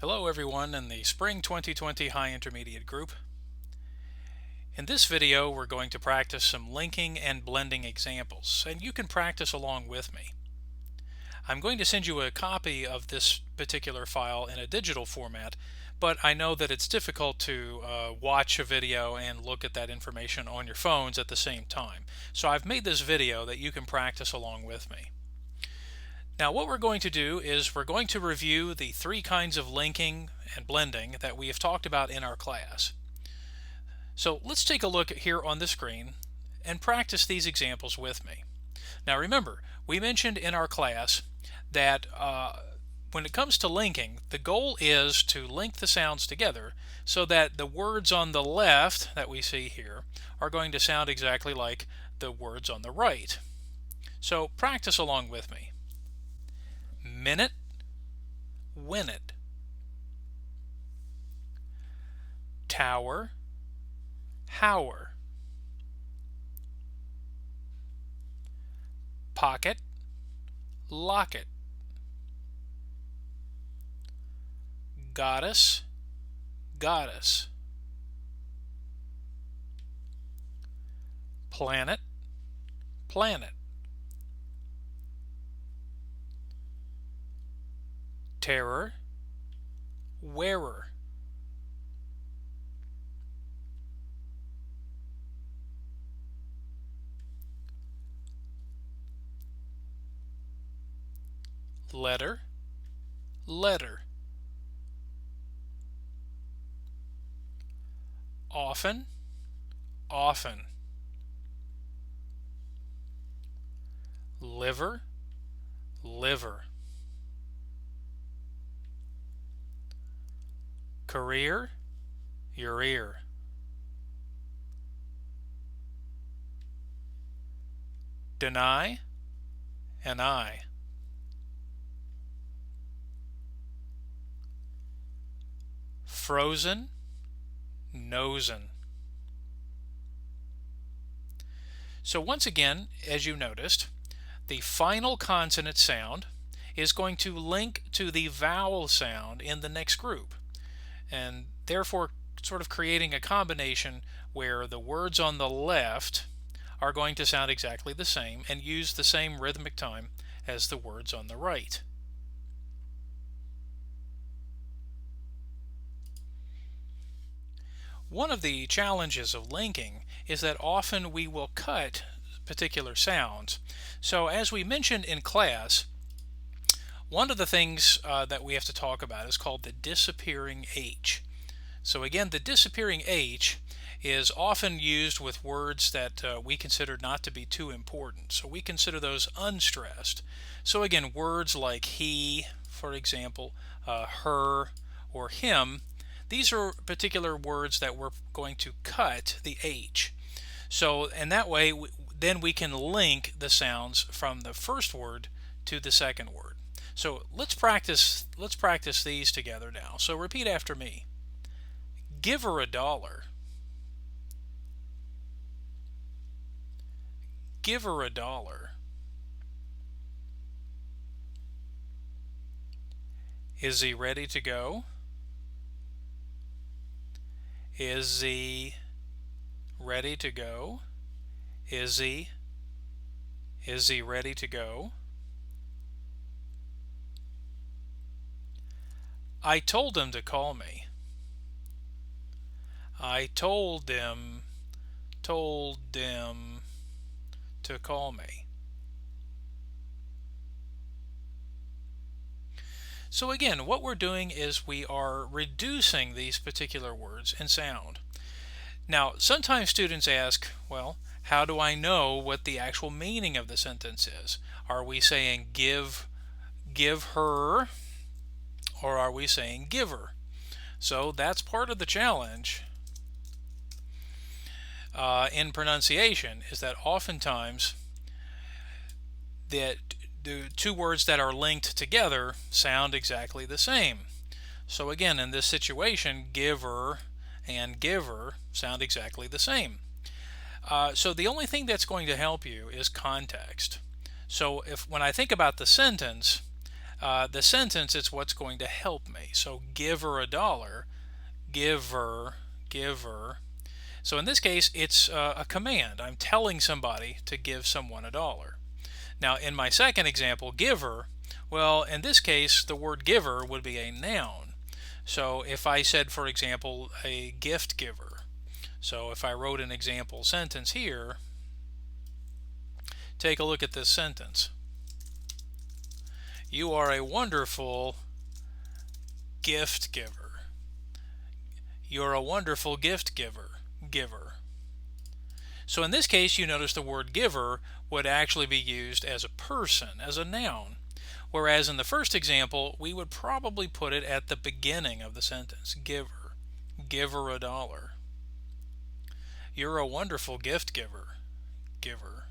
Hello everyone in the Spring 2020 High Intermediate group. In this video we're going to practice some linking and blending examples, and you can practice along with me. I'm going to send you a copy of this particular file in a digital format, but I know that it's difficult to watch a video and look at that information on your phones at the same time. So I've made this video that you can practice along with me. Now what we're going to do is we're going to review the three kinds of linking and blending that we have talked about in our class. So let's take a look here on the screen and practice these examples with me. Now remember, we mentioned in our class that when it comes to linking, the goal is to link the sounds together so that the words on the left that we see here are going to sound exactly like the words on the right. So practice along with me. Minute, win it. Tower, hour. Pocket, locket. Goddess, goddess. Planet, planet. Terror, wearer. Letter, letter. Often, often. Liver, liver. Career, your ear. Deny, an eye. Frozen, nosin. So once again, as you noticed, the final consonant sound is going to link to the vowel sound in the next group, and therefore sort of creating a combination where the words on the left are going to sound exactly the same and use the same rhythmic time as the words on the right. One of the challenges of linking is that often we will cut particular sounds. So as we mentioned in class, one of the things that we have to talk about is called the disappearing H. So again, the disappearing H is often used with words that we consider not to be too important. So we consider those unstressed. So again, words like he, for example, her, or him, these are particular words that we're going to cut the H. So, and that way, then we can link the sounds from the first word to the second word. So let's practice these together now. So repeat after me. Give her $1. Give her $1. Is he ready to go? Is he ready to go? Is he ready to go? I told him to call me. I told them to call me. So again, what we're doing is we are reducing these particular words in sound. Now, sometimes students ask, well, how do I know what the actual meaning of the sentence is? Are we saying give her, or are we saying giver? So that's part of the challenge in pronunciation, is that oftentimes the two words that are linked together sound exactly the same. So again, in this situation, giver and giver sound exactly the same. So the only thing that's going to help you is context. So when I think about the sentence, The sentence is what's going to help me. So give her a dollar, give her, give her. So in this case, it's a command. I'm telling somebody to give someone a dollar. Now in my second example, giver, well, in this case, the word giver would be a noun. So if I said, for example, a gift giver, so if I wrote an example sentence here, take a look at this sentence. You are a wonderful gift giver. You're a wonderful gift giver. So in this case, you notice the word giver would actually be used as a person, as a noun. Whereas in the first example, we would probably put it at the beginning of the sentence. Giver. Give her a dollar. You're a wonderful gift giver. Giver.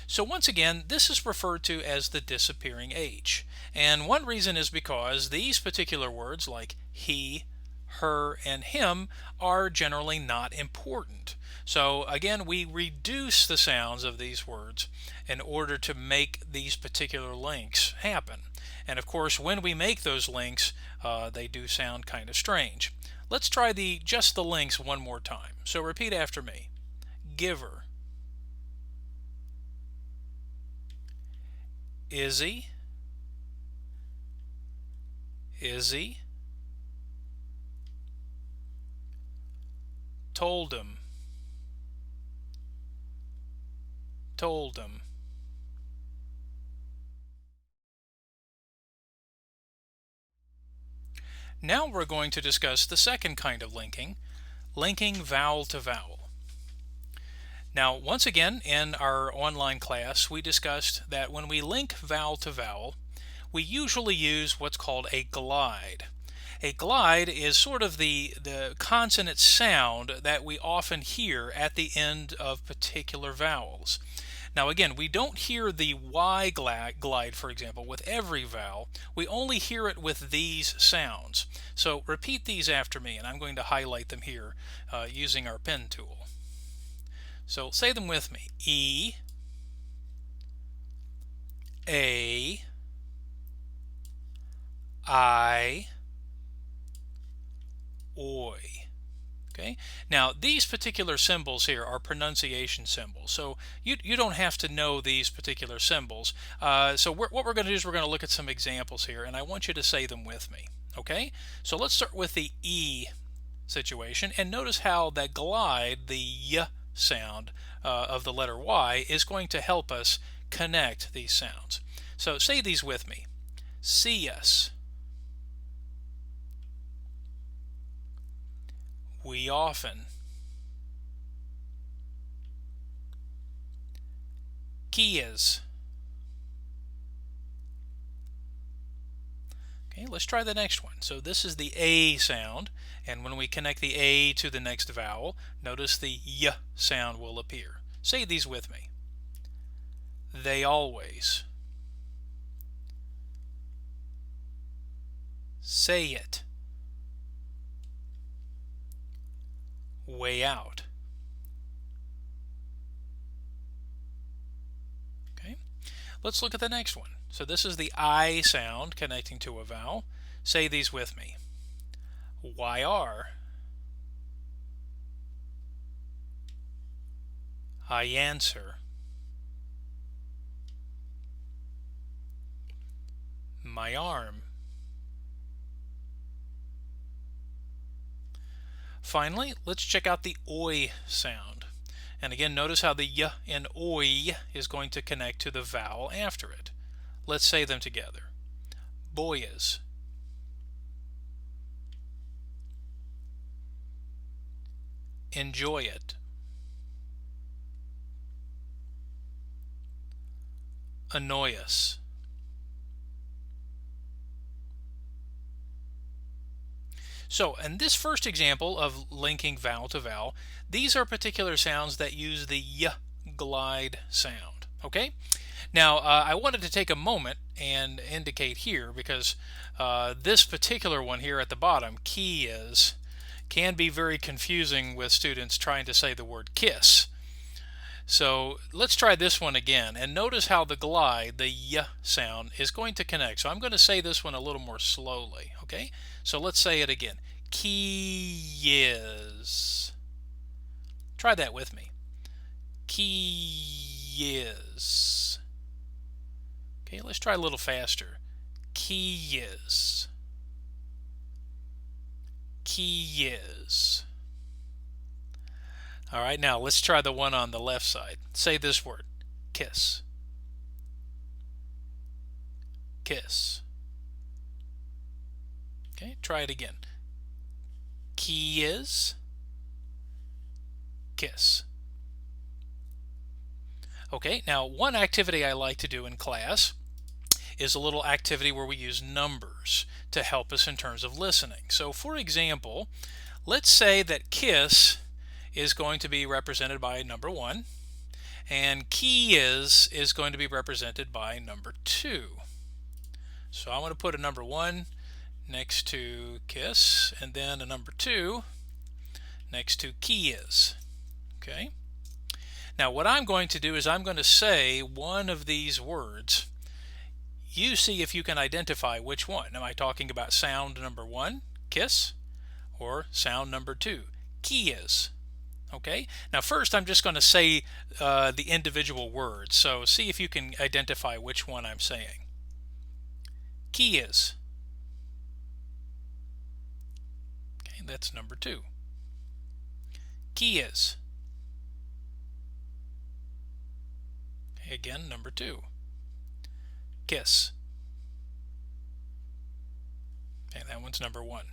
So once again, this is referred to as the disappearing H. And one reason is because these particular words like he, her, and him are generally not important. So again, we reduce the sounds of these words in order to make these particular links happen. And of course, when we make those links, they do sound kind of strange. Let's try just the links one more time. So repeat after me. Giver. Izzy. Izzy. Told him. Told him. Now we're going to discuss the second kind of linking vowel to vowel. Now, once again, in our online class, we discussed that when we link vowel to vowel, we usually use what's called a glide. A glide is sort of the consonant sound that we often hear at the end of particular vowels. Now again, we don't hear the Y glide, for example, with every vowel. We only hear it with these sounds. So repeat these after me, and I'm going to highlight them here using our pen tool. So say them with me. E, A, I, Oi. Okay. Now these particular symbols here are pronunciation symbols, so you don't have to know these particular symbols. So what we're going to do is we're going to look at some examples here, and I want you to say them with me. Okay. So let's start with the E situation, and notice how that glide, the Y sound of the letter Y, is going to help us connect these sounds. So say these with me. See us. We often. Kias. Okay, let's try the next one. So this is the A sound, and when we connect the A to the next vowel, notice the Y sound will appear. Say these with me. They always. Say it. Way out. Okay, let's look at the next one. So this is the I sound connecting to a vowel. Say these with me. Why are. I answer. My arm. Finally, let's check out the Oi sound. And again, notice how the Y in Oi is going to connect to the vowel after it. Let's say them together. Boyas. Enjoy it. Annoy us. So in this first example of linking vowel to vowel, these are particular sounds that use the Y glide sound. Okay? Now I wanted to take a moment and indicate here, because this particular one here at the bottom, key is, can be very confusing with students trying to say the word kiss. So let's try this one again, and notice how the glide, the y sound, is going to connect. So I'm going to say this one a little more slowly, okay? So let's say it again. Keys. Try that with me. Keys. Okay, let's try a little faster. Keys. Keys. All right, now let's try the one on the left side. Say this word. Kiss. Kiss. Okay, try it again. Kiss. Kiss. Okay, now one activity I like to do in class is a little activity where we use numbers to help us in terms of listening. So for example, let's say that kiss is going to be represented by number 1, and keys is going to be represented by number 2. So I'm going to put a number 1 next to kiss, and then a number 2 next to keys. Okay. Now what I'm going to do is I'm going to say one of these words. You see if you can identify which one. Am I talking about sound number 1, kiss, or sound number 2, keys? Okay. Now first I'm just going to say the individual words. So see if you can identify which one I'm saying. Keys. Okay, that's number 2. Keys. Okay, again, number 2. Kiss. Okay, that one's number 1.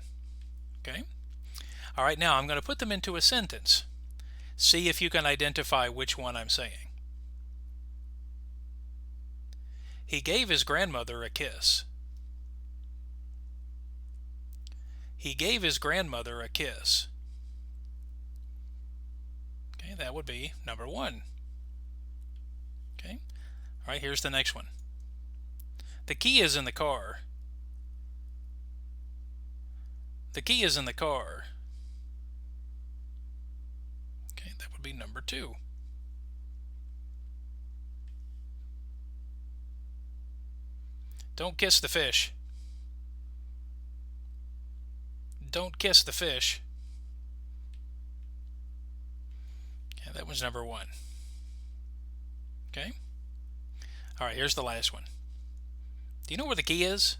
Okay. All right, now I'm going to put them into a sentence. See if you can identify which one I'm saying. He gave his grandmother a kiss. He gave his grandmother a kiss. Okay, that would be number 1. Okay. All right, here's the next one. The key is in the car. The key is in the car. Okay, that would be number 2. Don't kiss the fish. Don't kiss the fish. Okay, that was number 1. Okay. All right, here's the last one. Do you know where the key is?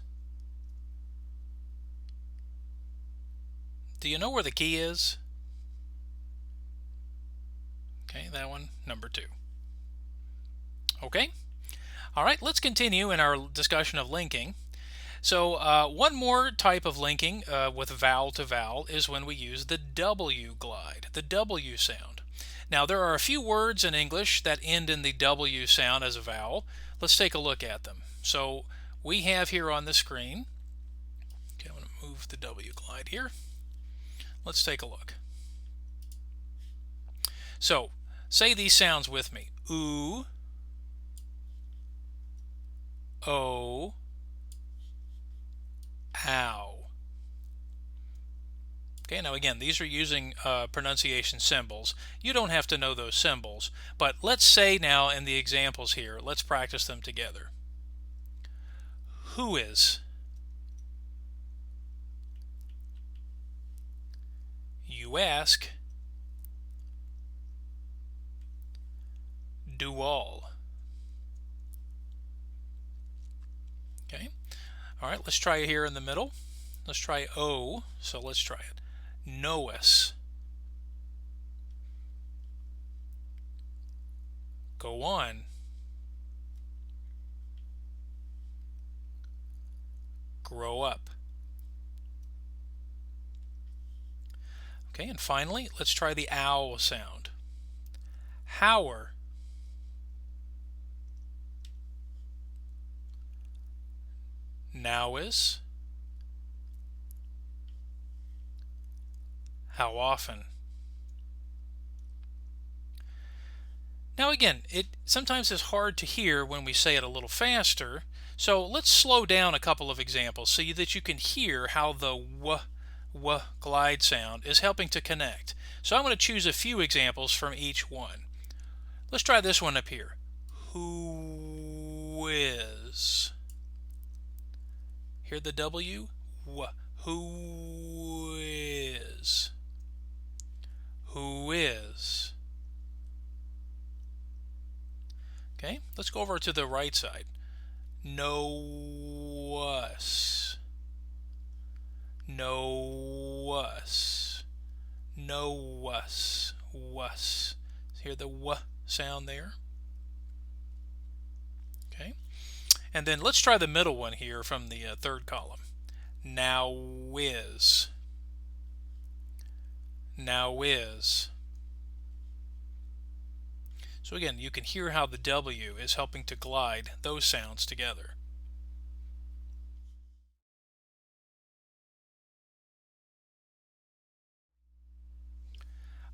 Do you know where the key is? Okay, that one, number 2. Okay. All right, let's continue in our discussion of linking. So one more type of linking with vowel to vowel is when we use the W glide, the W sound. Now there are a few words in English that end in the W sound as a vowel. Let's take a look at them. So we have here on the screen, okay, I'm going to move the W glide here. Let's take a look. So say these sounds with me. Oo, O, ow. Okay, now again, these are using pronunciation symbols. You don't have to know those symbols, but let's say now in the examples here, let's practice them together. Who is? You ask. Do all. Okay. All right, let's try it here in the middle. Let's try O, so let's try it. Know us. Go on. Grow up. Okay, and finally, let's try the ow sound. Hower. Now is. How often? Now again, it sometimes is hard to hear when we say it a little faster, so let's slow down a couple of examples so that you can hear how the w glide sound is helping to connect. So I'm going to choose a few examples from each one. Let's try this one up here. Who is? Hear the W? Who is? Who is? Okay, let's go over to the right side. Know us. Know us. Know us. Was. Hear the W sound there? Okay. And then let's try the middle one here from the third column. Now is. Now is. So again, you can hear how the W is helping to glide those sounds together.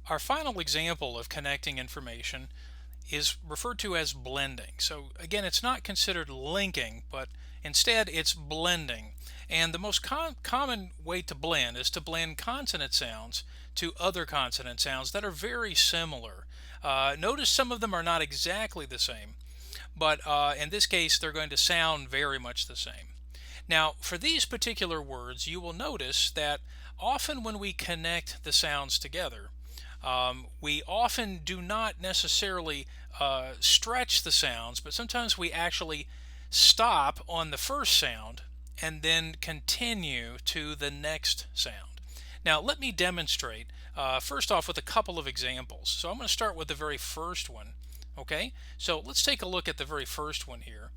Our final example of connecting information is referred to as blending. So again, it's not considered linking, but instead it's blending. And the most common way to blend is to blend consonant sounds to other consonant sounds that are very similar. Notice some of them are not exactly the same, but in this case they're going to sound very much the same. Now, for these particular words, you will notice that often when we connect the sounds together, we often do not necessarily stretch the sounds, but sometimes we actually stop on the first sound and then continue to the next sound. Now, let me demonstrate first off with a couple of examples. So I'm going to start with the very first one. Okay, so let's take a look at the very first one here.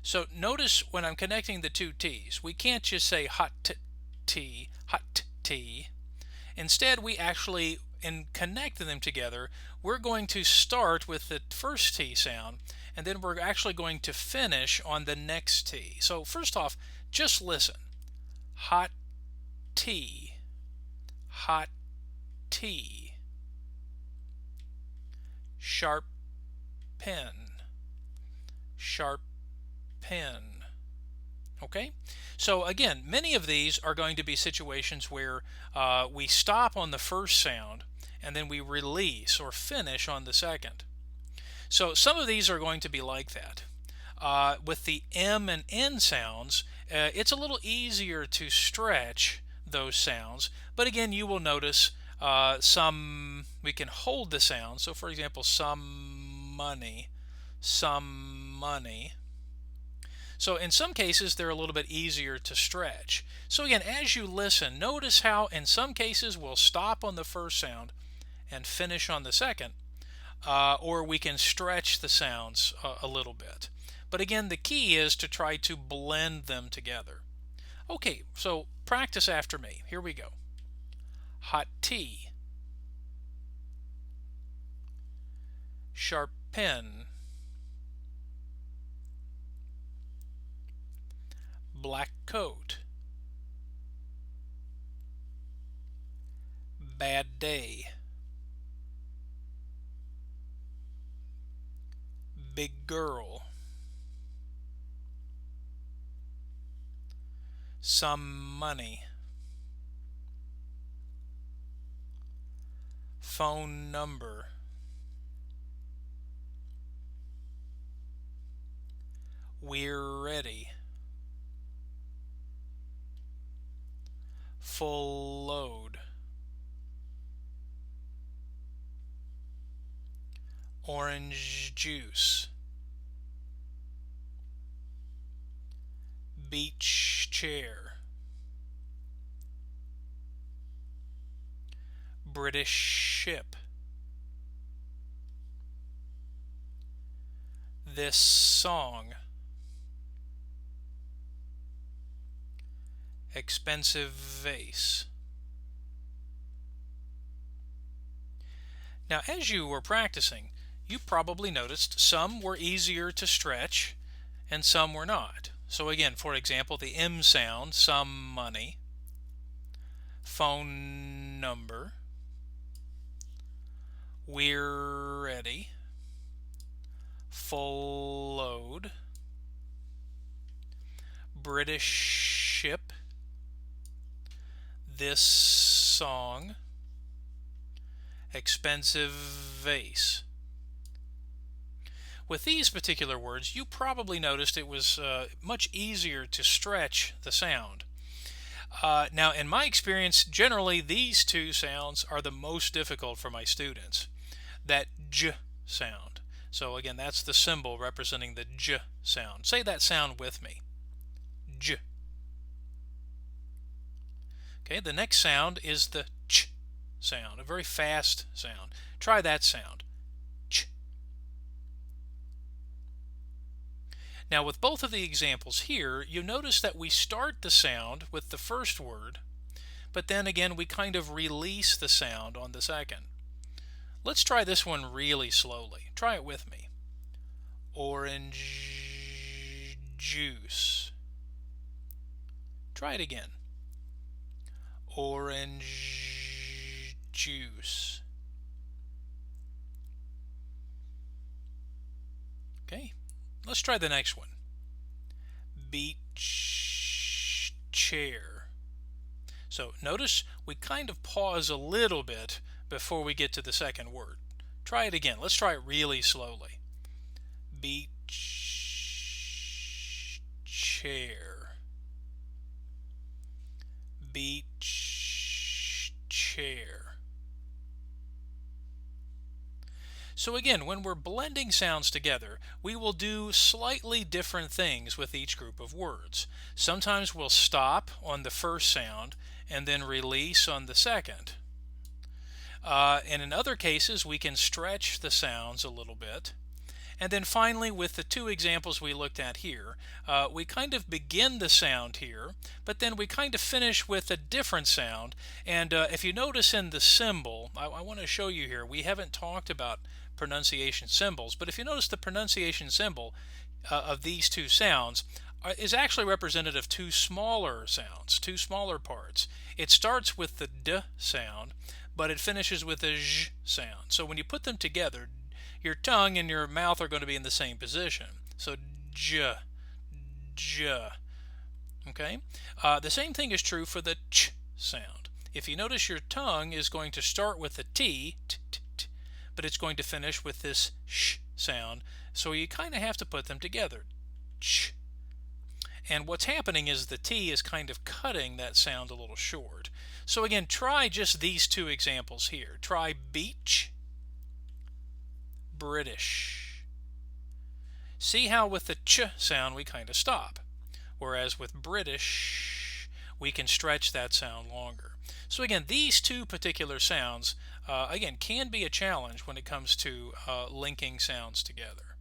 So notice when I'm connecting the two T's, we can't just say hot tea, hot tea. Instead, we actually, in connecting them together, we're going to start with the first T sound, and then we're actually going to finish on the next T. So first off, just listen. Hot tea, hot tea. Sharp pen, sharp pen. Okay, so again, many of these are going to be situations where we stop on the first sound and then we release or finish on the second. So some of these are going to be like that. With the M and N sounds, it's a little easier to stretch those sounds, but again, you will notice some we can hold the sound. So for example, some money, some money. So in some cases, they're a little bit easier to stretch. So again, as you listen, notice how in some cases we'll stop on the first sound and finish on the second, or we can stretch the sounds a little bit. But again, the key is to try to blend them together. Okay, so practice after me. Here we go. Hot tea. Sharp pen. Black coat. Bad day. Big girl. Some money. Phone number. We're ready. Full load. Orange juice. Beach chair. British ship. This song. Expensive vase. Now, as you were practicing, you probably noticed some were easier to stretch and some were not. So again, for example, the M sound, some money, phone number, we're ready, full load, British ship, this song, expensive vase. with these particular words, you probably noticed it was much easier to stretch the sound. Now, in my experience, generally these two sounds are the most difficult for my students. That j sound. So again, that's the symbol representing the j sound. Say that sound with me. J. Okay, the next sound is the ch sound, a very fast sound. Try that sound. Ch. Now, with both of the examples here, you notice that we start the sound with the first word, but then again we kind of release the sound on the second. Let's try this one really slowly. Try it with me. Orange juice. Try it again. Orange juice. Okay, let's try the next one. Beach chair. So notice we kind of pause a little bit before we get to the second word. Try it again. Let's try it really slowly. Beach chair. Beach chair. So again, when we're blending sounds together, we will do slightly different things with each group of words. Sometimes we'll stop on the first sound and then release on the second. And in other cases, we can stretch the sounds a little bit. And then finally, with the two examples we looked at here, we kind of begin the sound here, but then we kind of finish with a different sound. And if you notice in the symbol, I want to show you here, we haven't talked about pronunciation symbols, but if you notice the pronunciation symbol of these two sounds is actually representative of two smaller sounds, two smaller parts. It starts with the d sound, but it finishes with a zh sound. So when you put them together, your tongue and your mouth are going to be in the same position. So j, j. Okay? The same thing is true for the ch sound. If you notice, your tongue is going to start with the t, t, t, t, but it's going to finish with this sh sound. So you kind of have to put them together. Ch. And what's happening is the T is kind of cutting that sound a little short. So again, try just these two examples here. Try beach, British. See how with the ch sound we kind of stop, whereas with British we can stretch that sound longer. So again, these two particular sounds, again, can be a challenge when it comes to linking sounds together.